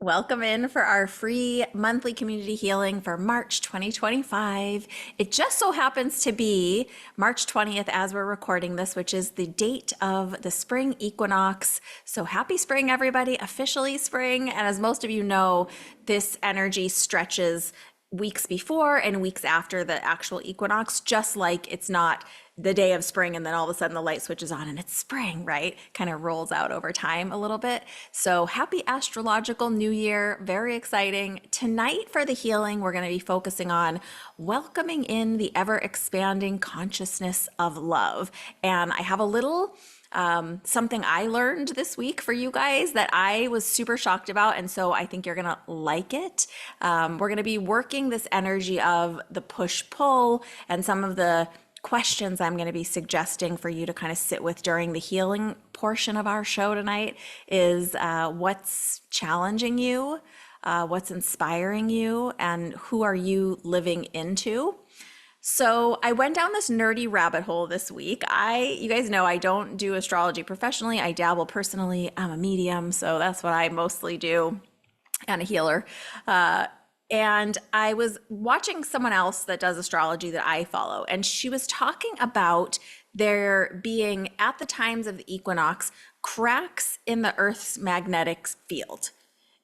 Welcome in for our free monthly community healing for March 2025. It just so happens to be March 20th as we're recording this, which is the date of the spring equinox. So happy spring, everybody, officially spring. And as most of you know, this energy stretches weeks before and weeks after the actual equinox, just like it's not the day of spring and then all of a sudden the light switches on and it's spring, right? Kind of rolls out over time a little bit. So happy astrological new year. Very exciting. Tonight for the healing, we're going to be focusing on welcoming in the ever expanding consciousness of love. And I have a little something I learned this week for you guys that I was super shocked about. And so I think you're going to like it. We're going to be working this energy of the push-pull and some of the questions I'm going to be suggesting for you to kind of sit with during the healing portion of our show tonight is what's challenging you, what's inspiring you, and who are you living into? So I went down this nerdy rabbit hole this week. You guys know I don't do astrology professionally. I dabble personally. I'm a medium, so that's what I mostly do, and a healer. And I was watching someone else that does astrology that I follow, and she was talking about there being, at the times of the equinox, cracks in the Earth's magnetic field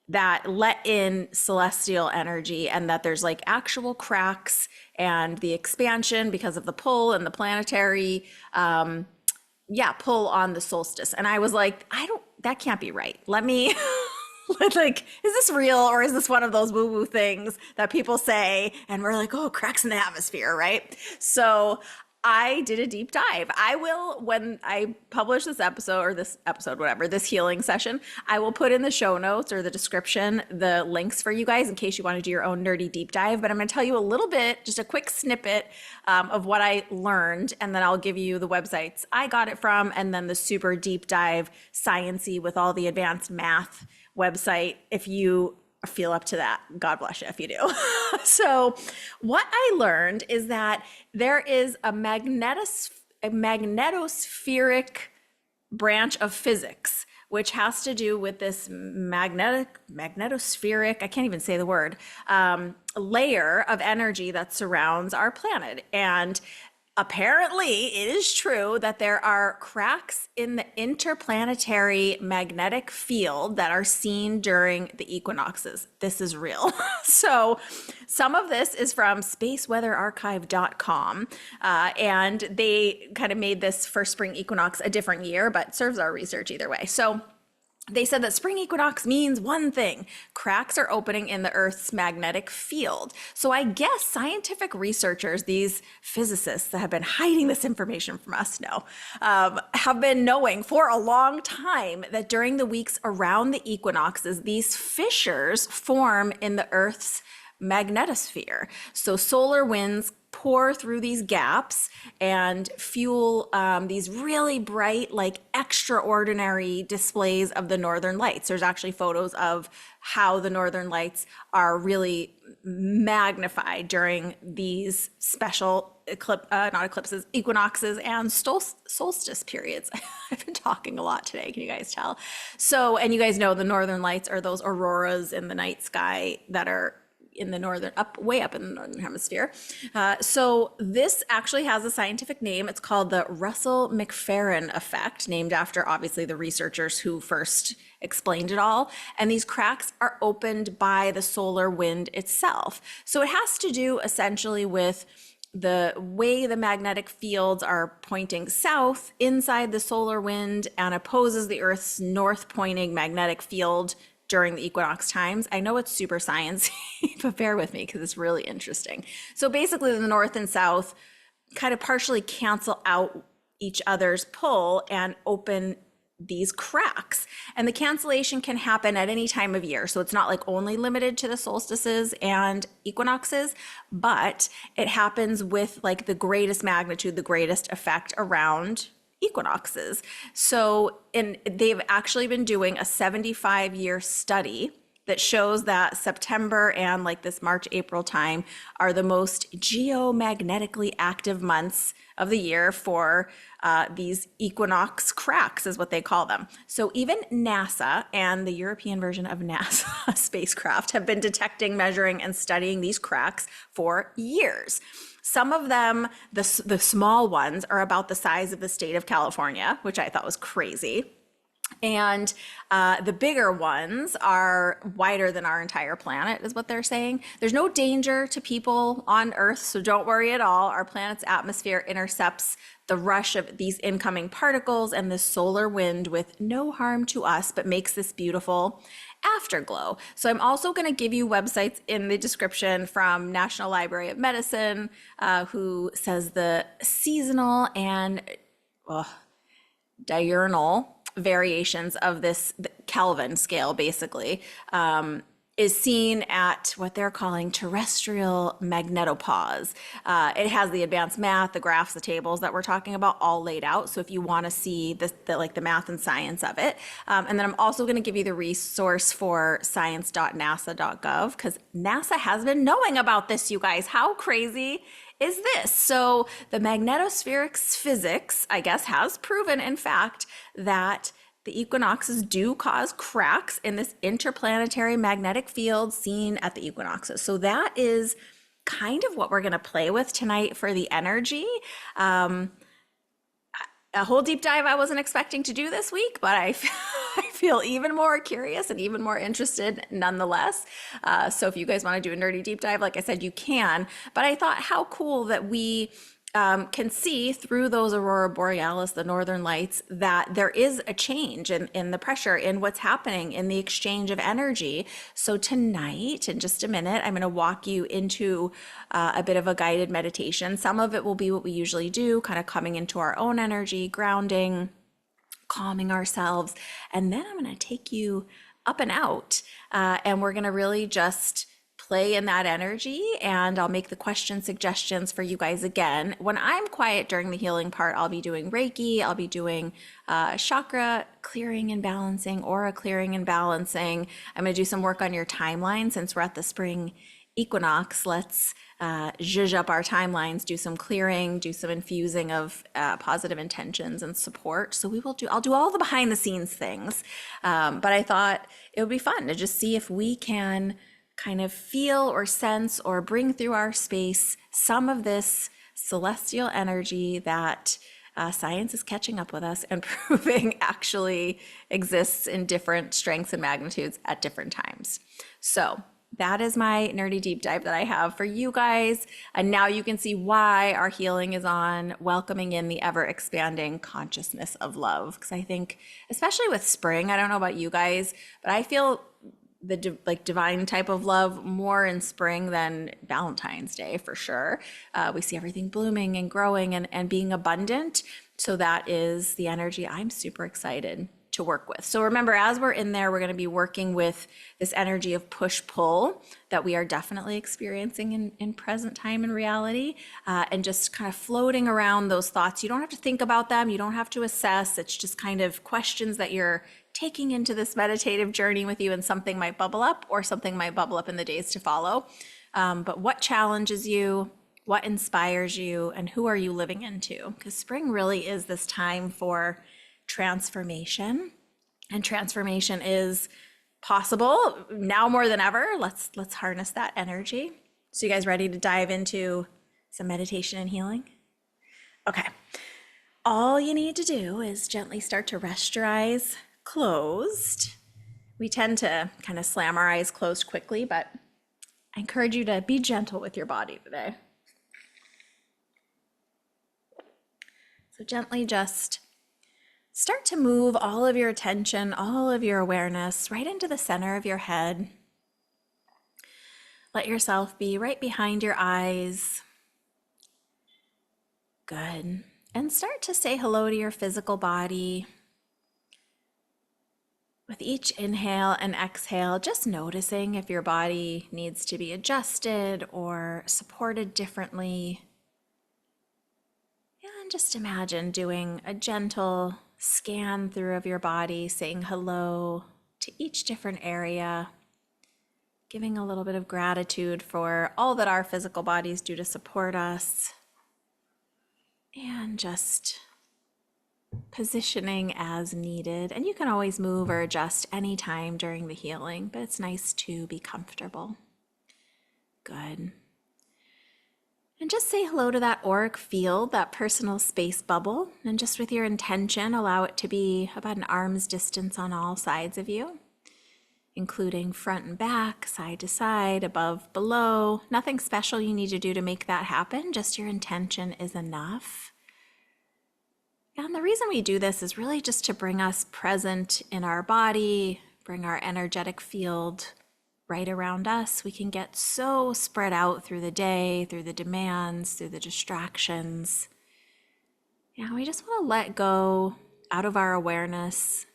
that let in celestial energy, and that there's like actual cracks and the expansion because of the pull and the planetary pull on the solstice. And I was like, that can't be right. Let me like, is this real, or is this one of those woo-woo things that people say and we're like, oh, cracks in the atmosphere, right? So I did a deep dive. I will, when I publish this episode, whatever, this healing session, I will put in the show notes or the description, the links for you guys in case you want to do your own nerdy deep dive. But I'm going to tell you a little bit, just a quick snippet of what I learned. And then I'll give you the websites I got it from, and then the super deep dive, science-y with all the advanced math website if you feel up to that. God bless you if you do. So what I learned is that there is a magnetospheric branch of physics, which has to do with this magnetospheric, I can't even say the word, layer of energy that surrounds our planet. And apparently, it is true that there are cracks in the interplanetary magnetic field that are seen during the equinoxes. This is real. So some of this is from spaceweatherarchive.com, and they kind of made this for spring equinox a different year, but serves our research either way. So they said that spring equinox means one thing: cracks are opening in the Earth's magnetic field. So I guess scientific researchers, these physicists that have been hiding this information from us have been knowing for a long time that during the weeks around the equinoxes, these fissures form in the Earth's magnetosphere. So solar winds pour through these gaps and fuel these really bright, like extraordinary displays of the northern lights. There's actually photos of how the northern lights are really magnified during these special equinoxes and solstice periods. I've been talking a lot today, can you guys tell? So, and you guys know the northern lights are those auroras in the night sky that are in the way up in the northern hemisphere. So this actually has a scientific name. It's called the Russell-McFerrin effect, named after obviously the researchers who first explained it all. And these cracks are opened by the solar wind itself. So it has to do essentially with the way the magnetic fields are pointing south inside the solar wind and opposes the Earth's north pointing magnetic field during the equinox times. I know it's super science, but bear with me because it's really interesting. So basically the north and south kind of partially cancel out each other's pull and open these cracks. And the cancellation can happen at any time of year. So it's not like only limited to the solstices and equinoxes, but it happens with like the greatest magnitude, the greatest effect around equinoxes. So they've actually been doing a 75-year study that shows that September and like this March, April time are the most geomagnetically active months of the year for these equinox cracks is what they call them. So even NASA and the European version of NASA spacecraft have been detecting, measuring, and studying these cracks for years. Some of them, the small ones, are about the size of the state of California, which I thought was crazy. And the bigger ones are wider than our entire planet, is what they're saying. There's no danger to people on Earth, so don't worry at all. Our planet's atmosphere intercepts the rush of these incoming particles and the solar wind with no harm to us, but makes this beautiful afterglow. So I'm also going to give you websites in the description from National Library of Medicine, who says the seasonal and diurnal variations of this Kelvin scale, basically, is seen at what they're calling terrestrial magnetopause. It has the advanced math, the graphs, the tables that we're talking about all laid out. So if you want to see the math and science of it. And then I'm also going to give you the resource for science.nasa.gov, because NASA has been knowing about this, you guys. How crazy is this? So the magnetospheric physics, I guess, has proven, in fact, that the equinoxes do cause cracks in this interplanetary magnetic field seen at the equinoxes. So that is kind of what we're going to play with tonight for the energy. A whole deep dive I wasn't expecting to do this week, but I feel even more curious and even more interested nonetheless. So if you guys want to do a nerdy deep dive, like I said, you can. But I thought how cool that we can see through those aurora borealis, the northern lights, that there is a change in the pressure, in what's happening in the exchange of energy. So tonight, in just a minute, I'm going to walk you into a bit of a guided meditation. Some of it will be what we usually do, kind of coming into our own energy, grounding, calming ourselves. And then I'm going to take you up and out, and we're going to really just play in that energy, and I'll make the question suggestions for you guys again. When I'm quiet during the healing part, I'll be doing Reiki, I'll be doing chakra clearing and balancing, aura clearing and balancing. I'm going to do some work on your timeline since we're at the spring equinox. Let's zhuzh up our timelines, do some clearing, do some infusing of positive intentions and support. So I'll do all the behind the scenes things. But I thought it would be fun to just see if we can kind of feel or sense or bring through our space some of this celestial energy that science is catching up with us and proving actually exists in different strengths and magnitudes at different times. So that is my nerdy deep dive that I have for you guys. And now you can see why our healing is on welcoming in the ever expanding consciousness of love. Because I think, especially with spring, I don't know about you guys, but I feel the divine type of love more in spring than Valentine's Day, for sure. We see everything blooming and growing and being abundant. So that is the energy I'm super excited to work with. So remember, as we're in there, we're going to be working with this energy of push-pull that we are definitely experiencing in present time and reality, and just kind of floating around those thoughts. You don't have to think about them. You don't have to assess. It's just kind of questions that you're taking into this meditative journey with you, and something might bubble up or something might bubble up in the days to follow. But what challenges you? What inspires you? And who are you living into? Because spring really is this time for transformation, and transformation is possible now more than ever. Let's harness that energy. So you guys ready to dive into some meditation and healing? Okay. All you need to do is gently start to rest your eyes closed. We tend to kind of slam our eyes closed quickly, but I encourage you to be gentle with your body today. So gently just start to move all of your attention, all of your awareness right into the center of your head. Let yourself be right behind your eyes. Good. And start to say hello to your physical body. With each inhale and exhale, just noticing if your body needs to be adjusted or supported differently. And just imagine doing a gentle scan through of your body, saying hello to each different area. giving a little bit of gratitude for all that our physical bodies do to support us, and just positioning as needed. And you can always move or adjust anytime during the healing, but it's nice to be comfortable. Good. And just say hello to that auric field, that personal space bubble. And just with your intention, allow it to be about an arm's distance on all sides of you, including front and back, side to side, above, below. Nothing special you need to do to make that happen. Just your intention is enough. And the reason we do this is really just to bring us present in our body, bring our energetic field right around us. We can get so spread out through the day, through the demands, through the distractions. Yeah, we just want to let go out of our awareness,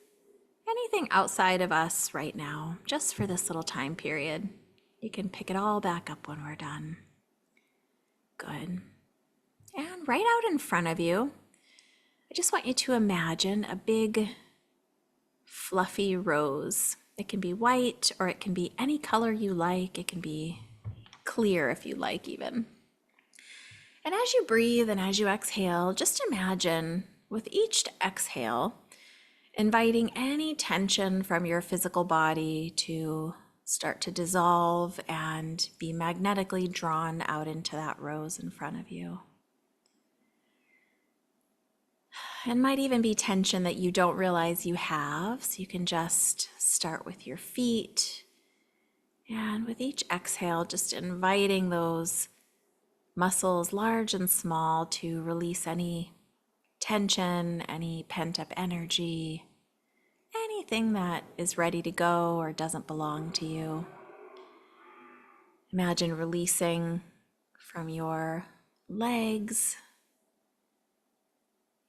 anything outside of us right now, just for this little time period. You can pick it all back up when we're done. Good. And right out in front of you, I just want you to imagine a big, fluffy rose. It can be white, or it can be any color you like. It can be clear if you like even. And as you breathe and as you exhale, just imagine with each exhale, inviting any tension from your physical body to start to dissolve and be magnetically drawn out into that rose in front of you. And might even be tension that you don't realize you have. So you can just start with your feet. And with each exhale, just inviting those muscles, large and small, to release any tension, any pent-up energy, anything that is ready to go or doesn't belong to you. Imagine releasing from your legs,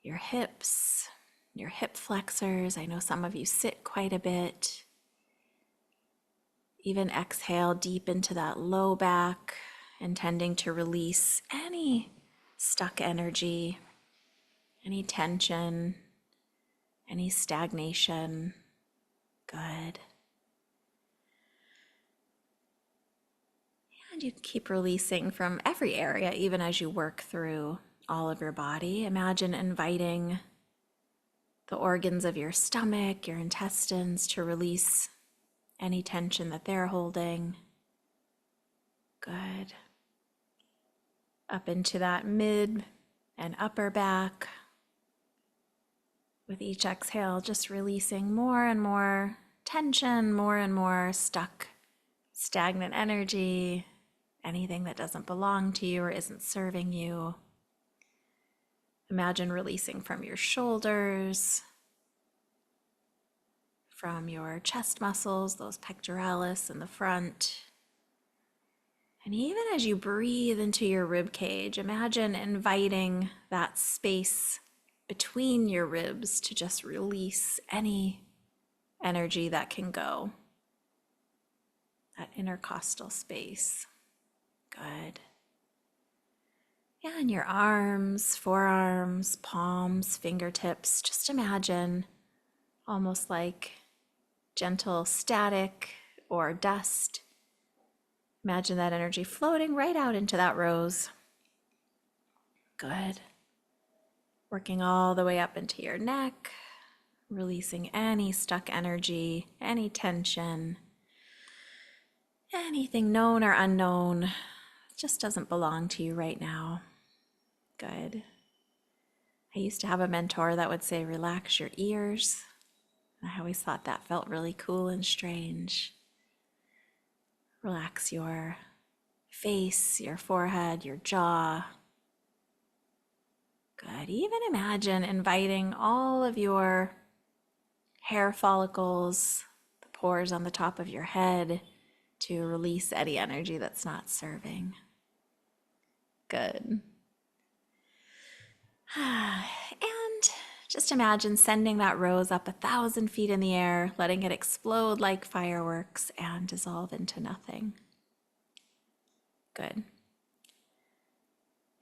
your hips, your hip flexors. I know some of you sit quite a bit. Even exhale deep into that low back, intending to release any stuck energy, any tension, any stagnation. Good. And you keep releasing from every area, even as you work through all of your body. Imagine inviting the organs of your stomach, your intestines, to release any tension that they're holding. Good. Up into that mid and upper back. With each exhale, just releasing more and more tension, more and more stuck, stagnant energy, anything that doesn't belong to you or isn't serving you. Imagine releasing from your shoulders, from your chest muscles, those pectoralis in the front. And even as you breathe into your rib cage, imagine inviting that space between your ribs to just release any energy that can go. That intercostal space. Good. Yeah, and your arms, forearms, palms, fingertips, just imagine almost like gentle static or dust. Imagine that energy floating right out into that rose. Good. Working all the way up into your neck, releasing any stuck energy, any tension, anything known or unknown just doesn't belong to you right now. Good. I used to have a mentor that would say, relax your ears. I always thought that felt really cool and strange. Relax your face, your forehead, your jaw. Good. Even imagine inviting all of your hair follicles, the pores on the top of your head, to release any energy that's not serving. Good. And just imagine sending that rose up 1,000 feet in the air, letting it explode like fireworks and dissolve into nothing. Good.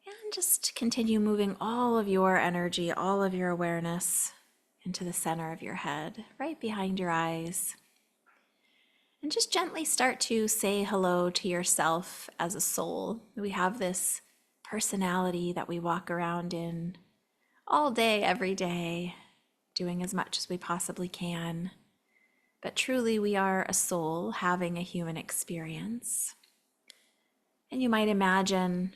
And just continue moving all of your energy, all of your awareness into the center of your head, right behind your eyes. And just gently start to say hello to yourself as a soul. We have this personality that we walk around in all day, every day, doing as much as we possibly can. But truly, we are a soul having a human experience. And you might imagine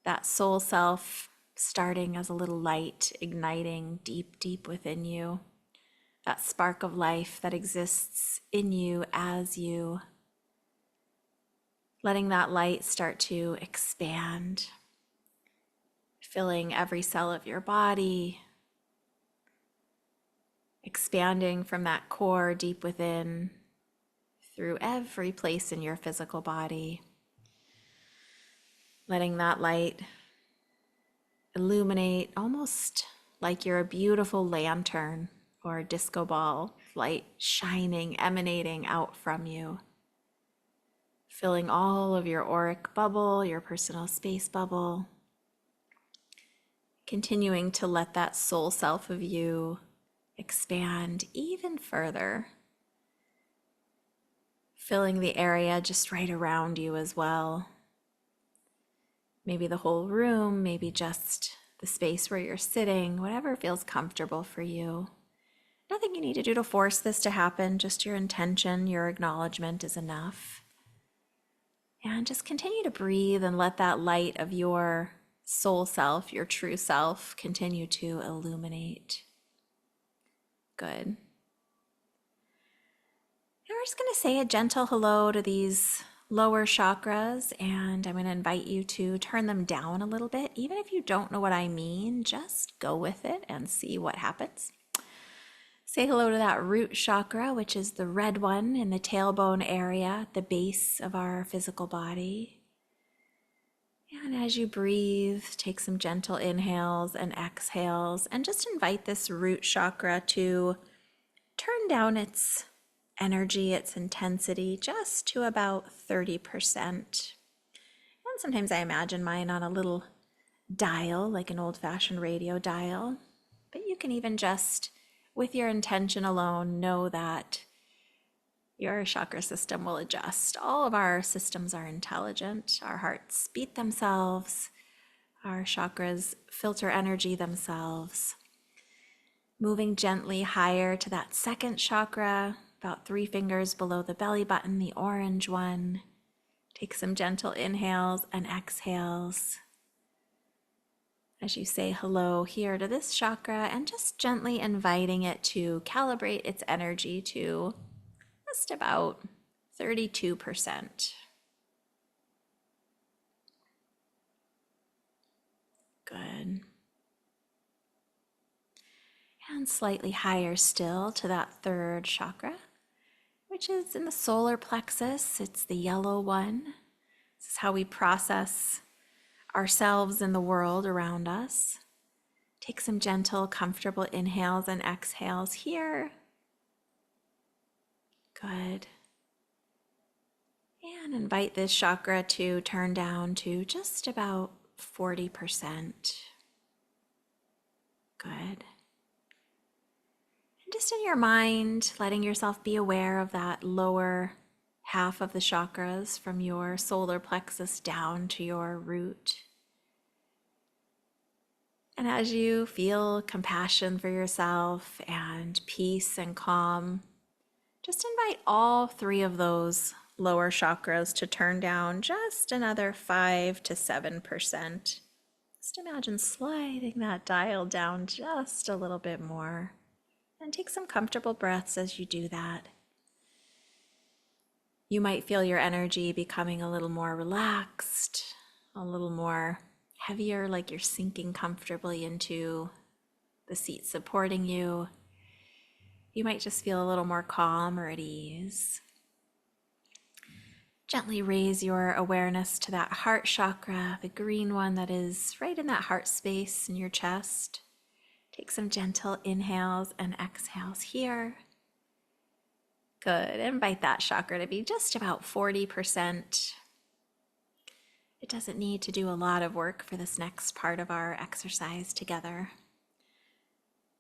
that soul self starting as a little light, igniting deep, deep within you. That spark of life that exists in you as you. Letting that light start to expand, filling every cell of your body, expanding from that core deep within through every place in your physical body. Letting that light illuminate almost like you're a beautiful lantern or a disco ball, light shining, emanating out from you. Filling all of your auric bubble, your personal space bubble. Continuing to let that soul self of you expand even further. Filling the area just right around you as well. Maybe the whole room, maybe just the space where you're sitting, whatever feels comfortable for you. Nothing you need to do to force this to happen, just your intention, your acknowledgement is enough. And just continue to breathe and let that light of your soul self, your true self, continue to illuminate. Good. Now we're just going to say a gentle hello to these lower chakras, and I'm going to invite you to turn them down a little bit. Even if you don't know what I mean, just go with it and see what happens. Say hello to that root chakra, which is the red one in the tailbone area, the base of our physical body. And as you breathe, take some gentle inhales and exhales, and just invite this root chakra to turn down its energy, its intensity, just to about 30%. And sometimes I imagine mine on a little dial, like an old-fashioned radio dial. But you can even just, with your intention alone, know that your chakra system will adjust. All of our systems are intelligent. Our hearts beat themselves. Our chakras filter energy themselves. Moving gently higher to that second chakra, about 3 fingers below the belly button, the orange one. Take some gentle inhales and exhales as you say hello here to this chakra, and just gently inviting it to calibrate its energy to just about 32%. Good. And slightly higher still to that third chakra, which is in the solar plexus. It's the yellow one. This is how we process ourselves and the world around us. Take some gentle, comfortable inhales and exhales here. Good. And invite this chakra to turn down to just about 40%. Good. And just in your mind, letting yourself be aware of that lower half of the chakras from your solar plexus down to your root. And as you feel compassion for yourself and peace and calm, just invite all 3 of those lower chakras to turn down just another 5 to 7%. Just imagine sliding that dial down just a little bit more. And take some comfortable breaths as you do that. You might feel your energy becoming a little more relaxed, a little more heavier, like you're sinking comfortably into the seat supporting you. You might just feel a little more calm or at ease. Gently raise your awareness to that heart chakra, the green one that is right in that heart space in your chest. Take some gentle inhales and exhales here. Good. Invite that chakra to be just about 40%. It doesn't need to do a lot of work for this next part of our exercise together.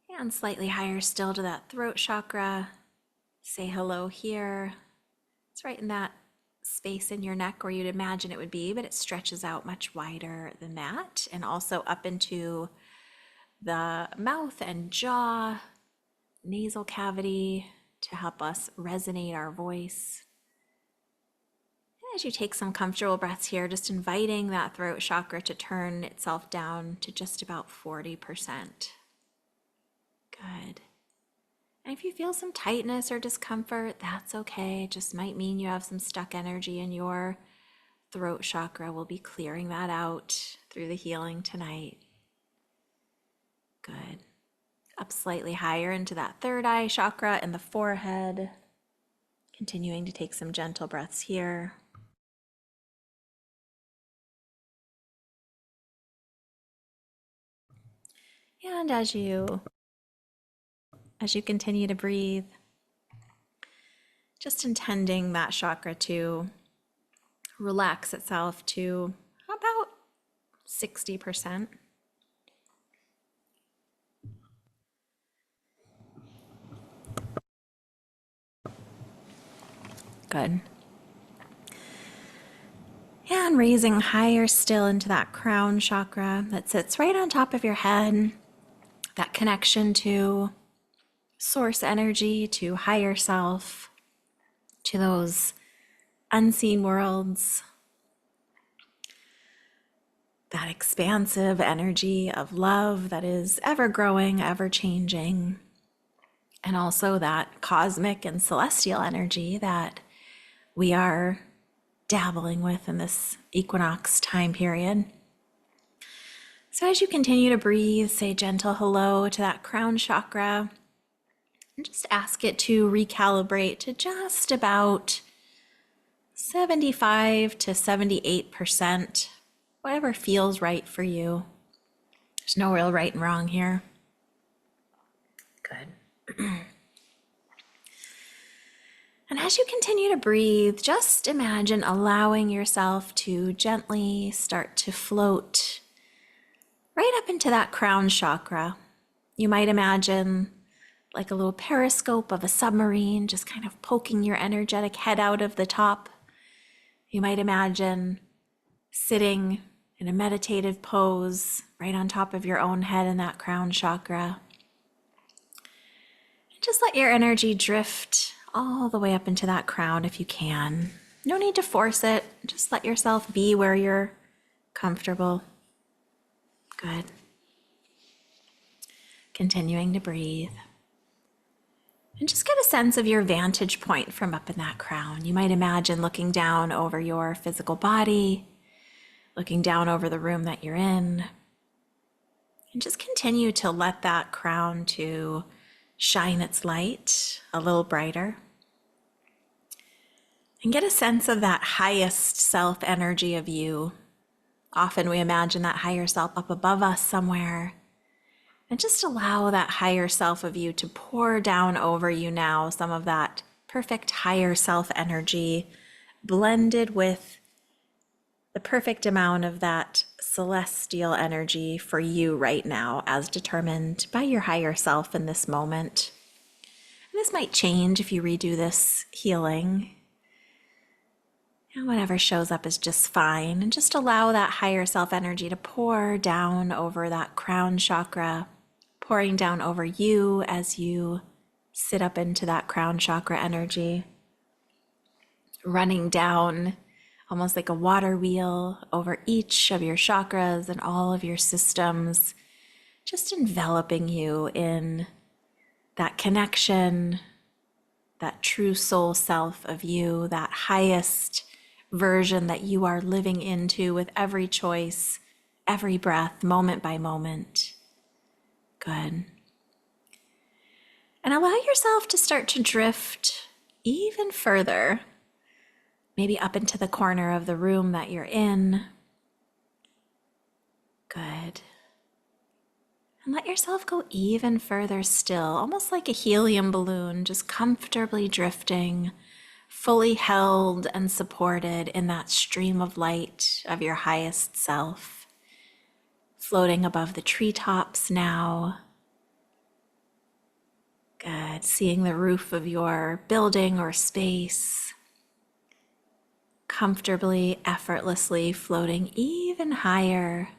And slightly higher still to that throat chakra. Say hello here. It's right in that space in your neck where you'd imagine it would be, but it stretches out much wider than that, and also up into the mouth and jaw, nasal cavity to help us resonate our voice. And as you take some comfortable breaths here, just inviting that throat chakra to turn itself down to just about 40%. Good. And if you feel some tightness or discomfort, that's okay. It just might mean you have some stuck energy in your throat chakra. We'll be clearing that out through the healing tonight. Good. Up slightly higher into that third eye chakra and the forehead. Continuing to take some gentle breaths here. And as you continue to breathe, just intending that chakra to relax itself to about 60%. Good. And raising higher still into that crown chakra that sits right on top of your head. That connection to source energy, to higher self, to those unseen worlds. That expansive energy of love that is ever growing, ever changing. And also that cosmic and celestial energy that we are dabbling with in this equinox time period. So as you continue to breathe, say gentle hello to that crown chakra and just ask it to recalibrate to just about 75 to 78%, whatever feels right for you. There's no real right and wrong here. Good. And as you continue to breathe, just imagine allowing yourself to gently start to float right up into that crown chakra. You might imagine like a little periscope of a submarine, just kind of poking your energetic head out of the top. You might imagine sitting in a meditative pose right on top of your own head in that crown chakra. And just let your energy drift all the way up into that crown if you can. No need to force it. Just let yourself be where you're comfortable. Good. Continuing to breathe. And just get a sense of your vantage point from up in that crown. You might imagine looking down over your physical body, looking down over the room that you're in. And just continue to let that crown to shine its light a little brighter. And get a sense of that highest self energy of you. Often we imagine that higher self up above us somewhere. And just allow that higher self of you to pour down over you now, some of that perfect higher self energy blended with the perfect amount of that celestial energy for you right now, as determined by your higher self in this moment. And this might change if you redo this healing. And whatever shows up is just fine. And just allow that higher self energy to pour down over that crown chakra, pouring down over you as you sit up into that crown chakra energy, running down almost like a water wheel over each of your chakras and all of your systems, just enveloping you in that connection, that true soul self of you, that highest version that you are living into with every choice, every breath, moment by moment. Good. And allow yourself to start to drift even further, maybe up into the corner of the room that you're in. Good. And let yourself go even further still, almost like a helium balloon, just comfortably drifting, fully held and supported in that stream of light of your highest self, floating above the treetops now. Good. Seeing the roof of your building or space. comfortably, effortlessly floating even higher,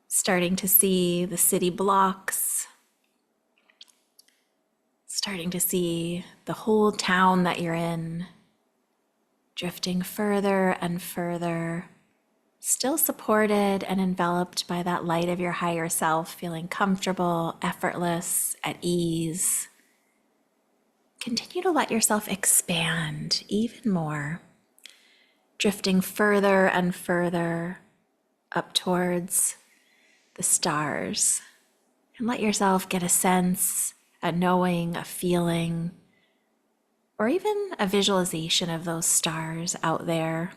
starting to see the city blocks, starting to see the whole town that you're in, drifting further and further, still supported and enveloped by that light of your higher self, feeling comfortable, effortless, at ease. Continue to let yourself expand even more, drifting further and further up towards the stars. And let yourself get a sense, a knowing, a feeling, or even a visualization of those stars out there.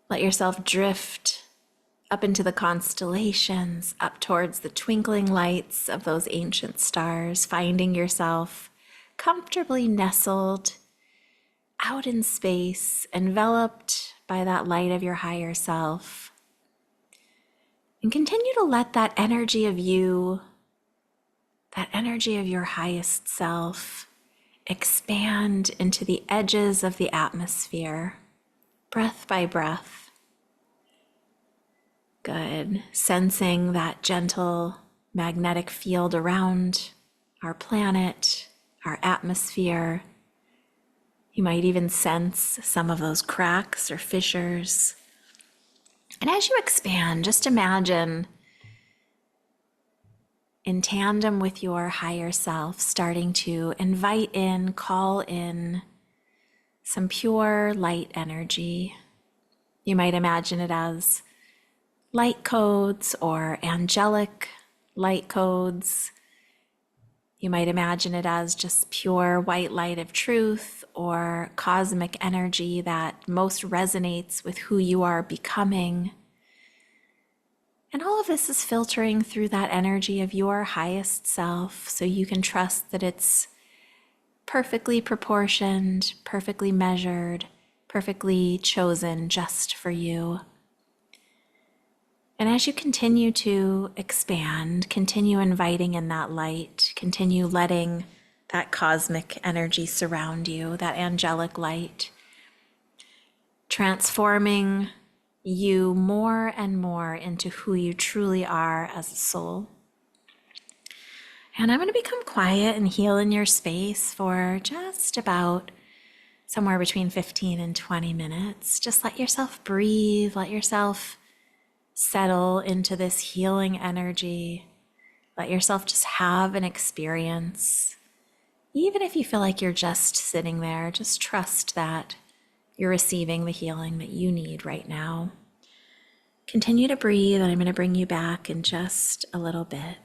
Let yourself drift up into the constellations, up towards the twinkling lights of those ancient stars, finding yourself comfortably nestled out in space, enveloped by that light of your higher self. And continue to let that energy of you, that energy of your highest self, expand into the edges of the atmosphere, breath by breath. Good. Sensing that gentle magnetic field around our planet, our atmosphere. You might even sense some of those cracks or fissures. And as you expand, just imagine in tandem with your higher self, starting to invite in, call in some pure light energy. You might imagine it as light codes or angelic light codes. You might imagine it as just pure white light of truth or cosmic energy that most resonates with who you are becoming. And all of this is filtering through that energy of your highest self, so you can trust that it's perfectly proportioned, perfectly measured, perfectly chosen just for you. And as you continue to expand, continue inviting in that light, continue letting that cosmic energy surround you, that angelic light, transforming you more and more into who you truly are as a soul. And I'm going to become quiet and heal in your space for just about somewhere between 15 and 20 minutes. Just let yourself breathe, let yourself settle into this healing energy. Let yourself just have an experience. Even if you feel like you're just sitting there, just trust that you're receiving the healing that you need right now. Continue to breathe, and I'm going to bring you back in just a little bit.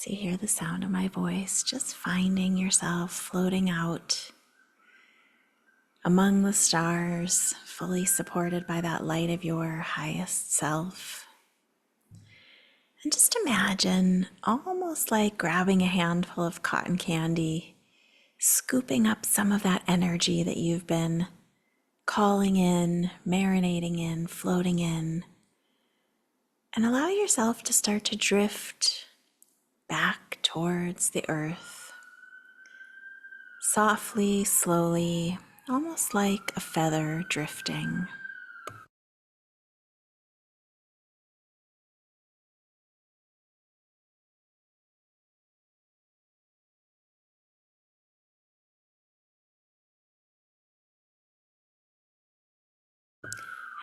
As you hear the sound of my voice, just finding yourself floating out among the stars, fully supported by that light of your highest self. And just imagine almost like grabbing a handful of cotton candy, scooping up some of that energy that you've been calling in, marinating in, floating in, and allow yourself to start to drift back towards the earth, softly, slowly, almost like a feather drifting.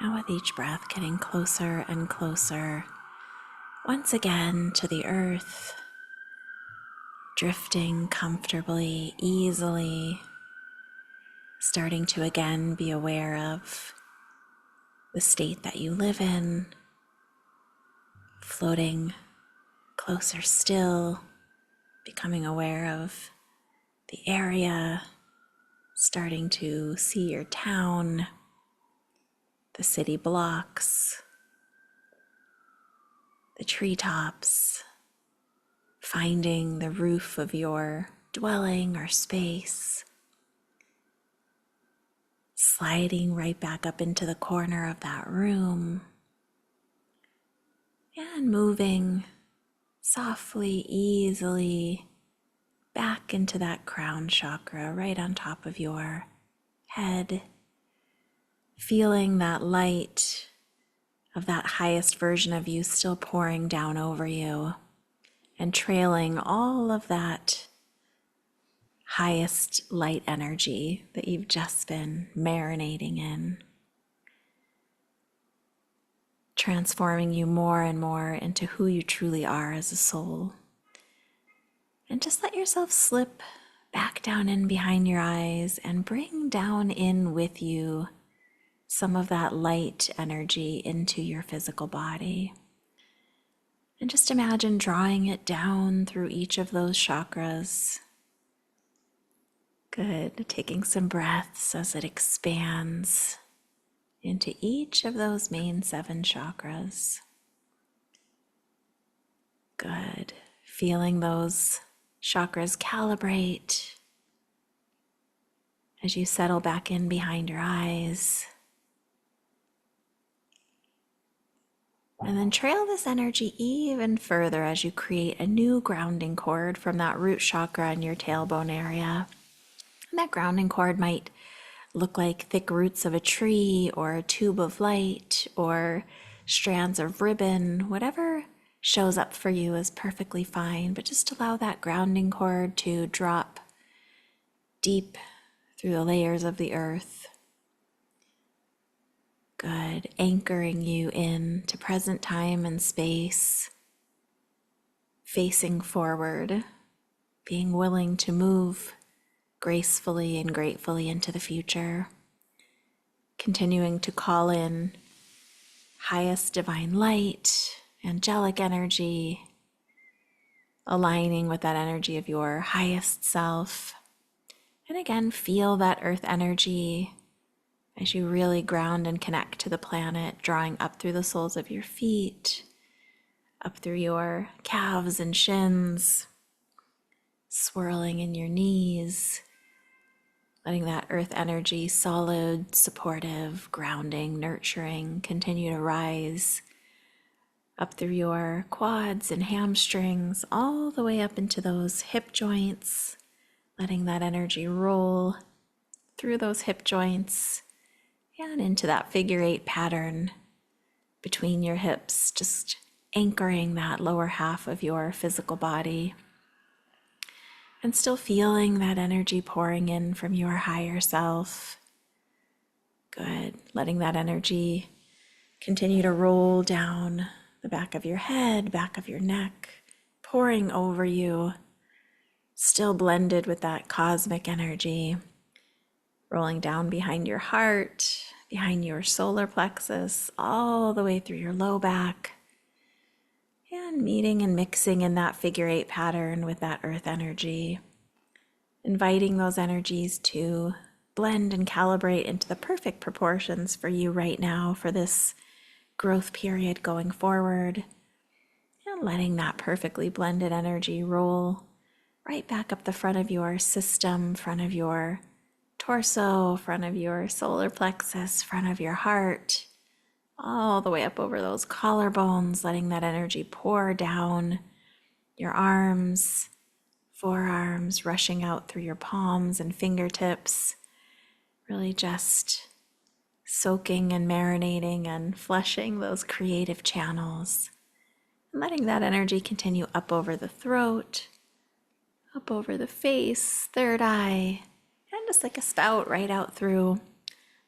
And with each breath getting closer and closer, once again to the earth, drifting comfortably, easily, starting to again be aware of the state that you live in, floating closer still, becoming aware of the area, starting to see your town, the city blocks, the treetops, finding the roof of your dwelling or space, sliding right back up into the corner of that room, and moving softly, easily back into that crown chakra right on top of your head, feeling that light of that highest version of you still pouring down over you and trailing all of that highest light energy that you've just been marinating in, transforming you more and more into who you truly are as a soul. And just let yourself slip back down in behind your eyes and bring down in with you some of that light energy into your physical body. And just imagine drawing it down through each of those chakras. Good. Taking some breaths as it expands into each of those main 7 chakras. Good. Feeling those chakras calibrate as you settle back in behind your eyes. And then trail this energy even further as you create a new grounding cord from that root chakra in your tailbone area. And that grounding cord might look like thick roots of a tree or a tube of light or strands of ribbon. Whatever shows up for you is perfectly fine, but just allow that grounding cord to drop deep through the layers of the earth. Good. Anchoring you in to present time and space, facing forward, being willing to move gracefully and gratefully into the future, continuing to call in highest divine light, angelic energy, aligning with that energy of your highest self. And again, feel that earth energy as you really ground and connect to the planet, drawing up through the soles of your feet, up through your calves and shins, swirling in your knees, letting that earth energy, solid, supportive, grounding, nurturing, continue to rise up through your quads and hamstrings, all the way up into those hip joints, letting that energy roll through those hip joints and into that figure 8 pattern between your hips, just anchoring that lower half of your physical body. And still feeling that energy pouring in from your higher self. Good. Letting that energy continue to roll down the back of your head, back of your neck, pouring over you, still blended with that cosmic energy, rolling down behind your heart, behind your solar plexus, all the way through your low back, and And meeting and mixing in that figure 8 pattern with that earth energy, inviting those energies to blend and calibrate into the perfect proportions for you right now for this growth period going forward, and letting that perfectly blended energy roll right back up the front of your system, front of your torso, front of your solar plexus, front of your heart, all the way up over those collarbones, letting that energy pour down your arms, forearms, rushing out through your palms and fingertips, really just soaking and marinating and flushing those creative channels, and letting that energy continue up over the throat, up over the face, third eye, and just like a spout right out through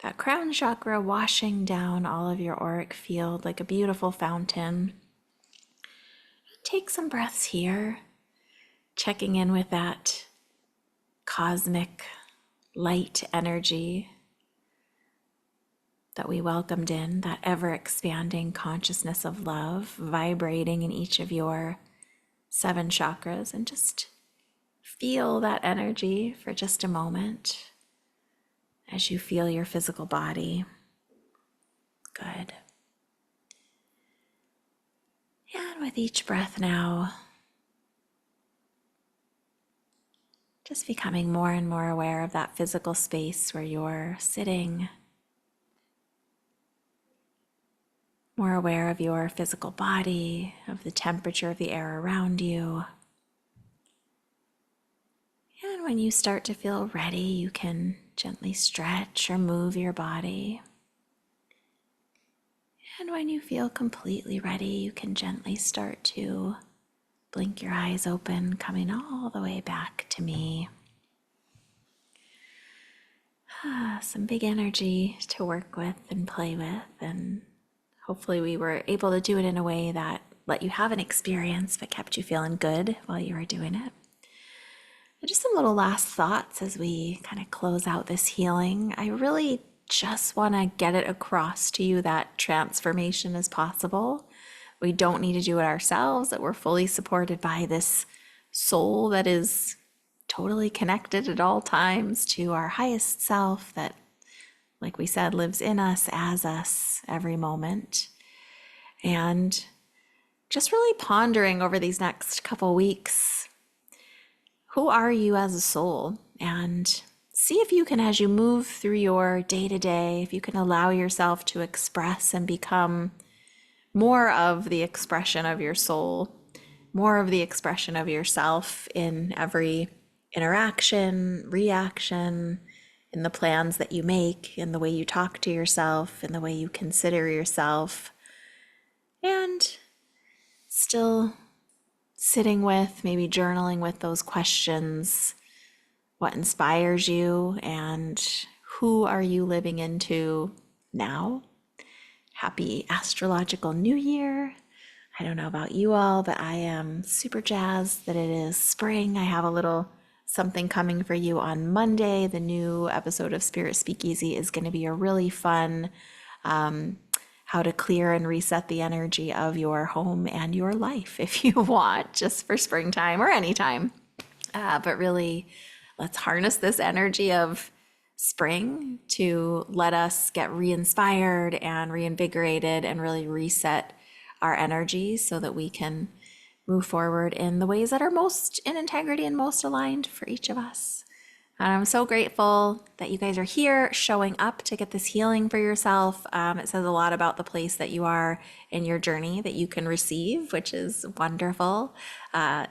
that crown chakra, washing down all of your auric field like a beautiful fountain. Take some breaths here, checking in with that cosmic light energy that we welcomed in, that ever-expanding consciousness of love vibrating in each of your 7 chakras, and just feel that energy for just a moment as you feel your physical body. Good. And with each breath now, just becoming more and more aware of that physical space where you're sitting, more aware of your physical body, of the temperature of the air around you. And when you start to feel ready, you can gently stretch or move your body. And when you feel completely ready, you can gently start to blink your eyes open, coming all the way back to me. Some big energy to work with and play with, and hopefully we were able to do it in a way that let you have an experience but kept you feeling good while you were doing it. And just some little last thoughts as we kind of close out this healing. I really just want to get it across to you that transformation is possible. We don't need to do it ourselves, that we're fully supported by this soul that is totally connected at all times to our highest self that, like we said, lives in us, as us, every moment. And just really pondering over these next couple weeks, who are you as a soul? And see if you can, as you move through your day-to-day, if you can allow yourself to express and become more of the expression of your soul, more of the expression of yourself in every interaction, reaction, in the plans that you make, in the way you talk to yourself, in the way you consider yourself, and still sitting with, maybe journaling with those questions. What inspires you, and who are you living into now? Happy astrological new year. I don't know about you all, but I am super jazzed that it is spring. I have a little something coming for you on Monday. The new episode of Spirit Speakeasy is going to be a really fun how to clear and reset the energy of your home and your life if you want, just for springtime or anytime. But really, let's harness this energy of spring to let us get re-inspired and reinvigorated and really reset our energy so that we can move forward in the ways that are most in integrity and most aligned for each of us. And I'm so grateful that you guys are here showing up to get this healing for yourself. It says a lot about the place that you are in your journey that you can receive, which is wonderful.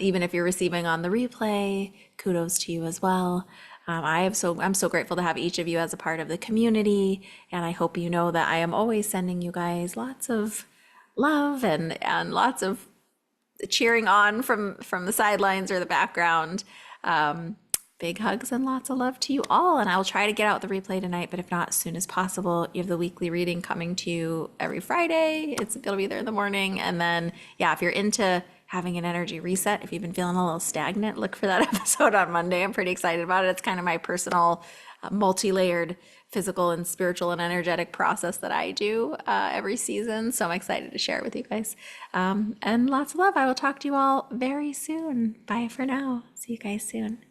Even if you're receiving on the replay, kudos to you as well. I'm so grateful to have each of you as a part of the community. And I hope you know that I am always sending you guys lots of love and lots of cheering on from the sidelines or the background. Big hugs and lots of love to you all. And I'll try to get out the replay tonight, but if not, as soon as possible. You have the weekly reading coming to you every Friday. It'll be there in the morning. And then, yeah, if you're into having an energy reset. If you've been feeling a little stagnant, look for that episode on Monday. I'm pretty excited about it. It's kind of my personal multi-layered physical and spiritual and energetic process that I do every season. So I'm excited to share it with you guys. And lots of love. I will talk to you all very soon. Bye for now. See you guys soon.